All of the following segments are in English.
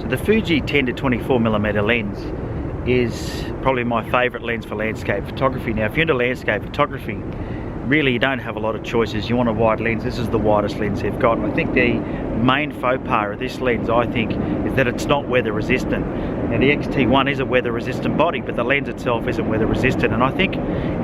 So the Fuji 10 to 24mm lens is probably my favourite lens for landscape photography. Now if you're into landscape photography, really you don't have a lot of choices. You want a wide lens, this is the widest lens they've got. I think the main faux pas of this lens, I think, is that it's not weather resistant. Now the XT1 is a weather resistant body, but the lens itself isn't weather resistant. And I think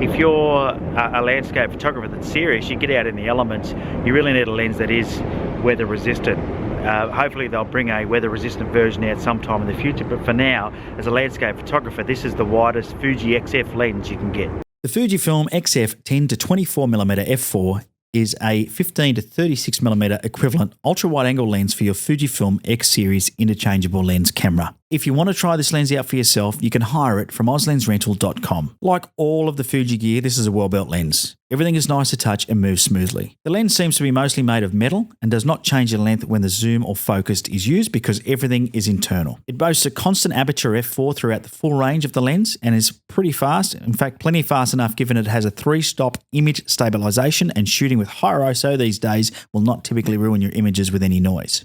if you're a landscape photographer that's serious, you get out in the elements, you really need a lens that is weather resistant. Hopefully they'll bring a weather resistant version out sometime in the future, but for now, as a landscape photographer, this is the widest Fuji XF lens you can get. The Fujifilm XF 10 to 24mm f4 is a 15 to 36mm equivalent ultra-wide angle lens for your Fujifilm X series interchangeable lens camera. If you want to try this lens out for yourself, you can hire it from auslensrental.com. Like all of the Fuji gear, this is a well-built lens. Everything is nice to touch and moves smoothly. The lens seems to be mostly made of metal and does not change in length when the zoom or focused is used because everything is internal. It boasts a constant aperture f4 throughout the full range of the lens and is pretty fast. In fact, plenty fast enough given it has a 3-stop image stabilization, and shooting with higher ISO these days will not typically ruin your images with any noise.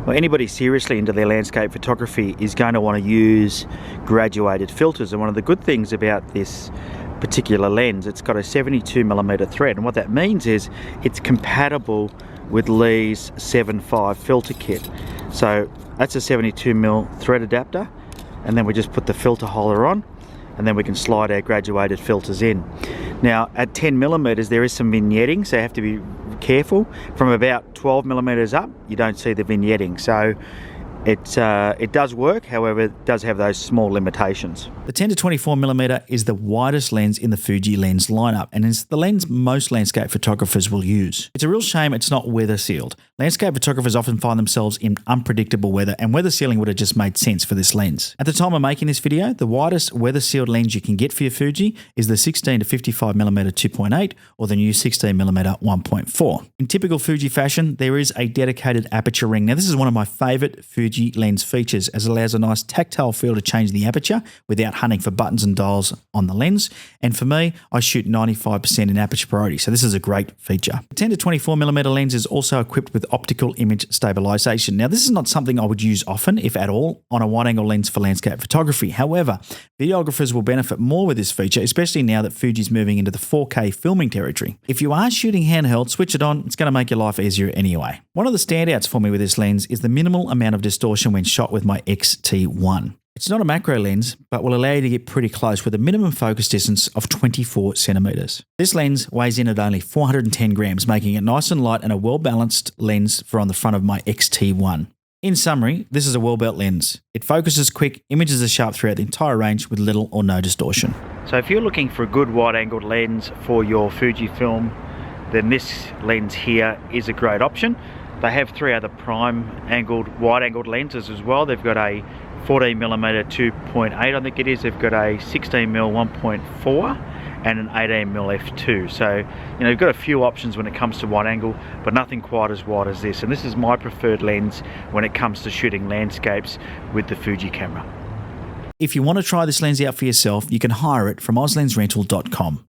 Well, anybody seriously into their landscape photography is going to want to use graduated filters, and one of the good things about this particular lens, it's got a 72mm thread, and what that means is it's compatible with Lee's Seven5 filter kit. So that's a 72mm thread adapter, and then we just put the filter holder on, and then we can slide our graduated filters in. Now at 10mm there is some vignetting, so you have to be careful. From about 12mm up you don't see the vignetting, so it does work, however it does have those small limitations. The 10 to 24mm is the widest lens in the Fuji lens lineup, and is the lens most landscape photographers will use. It's a real shame it's not weather sealed. Landscape photographers often find themselves in unpredictable weather, and weather sealing would have just made sense for this lens. At the time of making this video, the widest weather sealed lens you can get for your Fuji is the 16 to 55mm 2.8 or the new 16mm 1.4. In typical Fuji fashion, there is a dedicated aperture ring. Now this is one of my favourite Fuji lens features, as it allows a nice tactile feel to change the aperture without hunting for buttons and dials on the lens. And for me, I shoot 95% in aperture priority, so this is a great feature. The 10 to 24mm lens is also equipped with optical image stabilization. Now this is not something I would use often, if at all, on a wide angle lens for landscape photography. However, videographers will benefit more with this feature, especially now that Fuji's moving into the 4K filming territory. If you are shooting handheld, switch it on, it's going to make your life easier anyway. One of the standouts for me with this lens is the minimal amount of distortion when shot with my XT1. It's not a macro lens, but will allow you to get pretty close with a minimum focus distance of 24 centimeters. This lens weighs in at only 410 grams, making it nice and light and a well-balanced lens for on the front of my XT1. In summary, this is a well-built lens. It focuses quick, images are sharp throughout the entire range with little or no distortion. So if you're looking for a good wide-angled lens for your Fujifilm, then this lens here is a great option. They have 3 other prime wide-angled lenses as well. They've got a 14mm 2.8, I think it is. They've got a 16mm 1.4 and an 18mm f2. So, you know, you've got a few options when it comes to wide angle, but nothing quite as wide as this. And this is my preferred lens when it comes to shooting landscapes with the Fuji camera. If you want to try this lens out for yourself, you can hire it from auslensrental.com.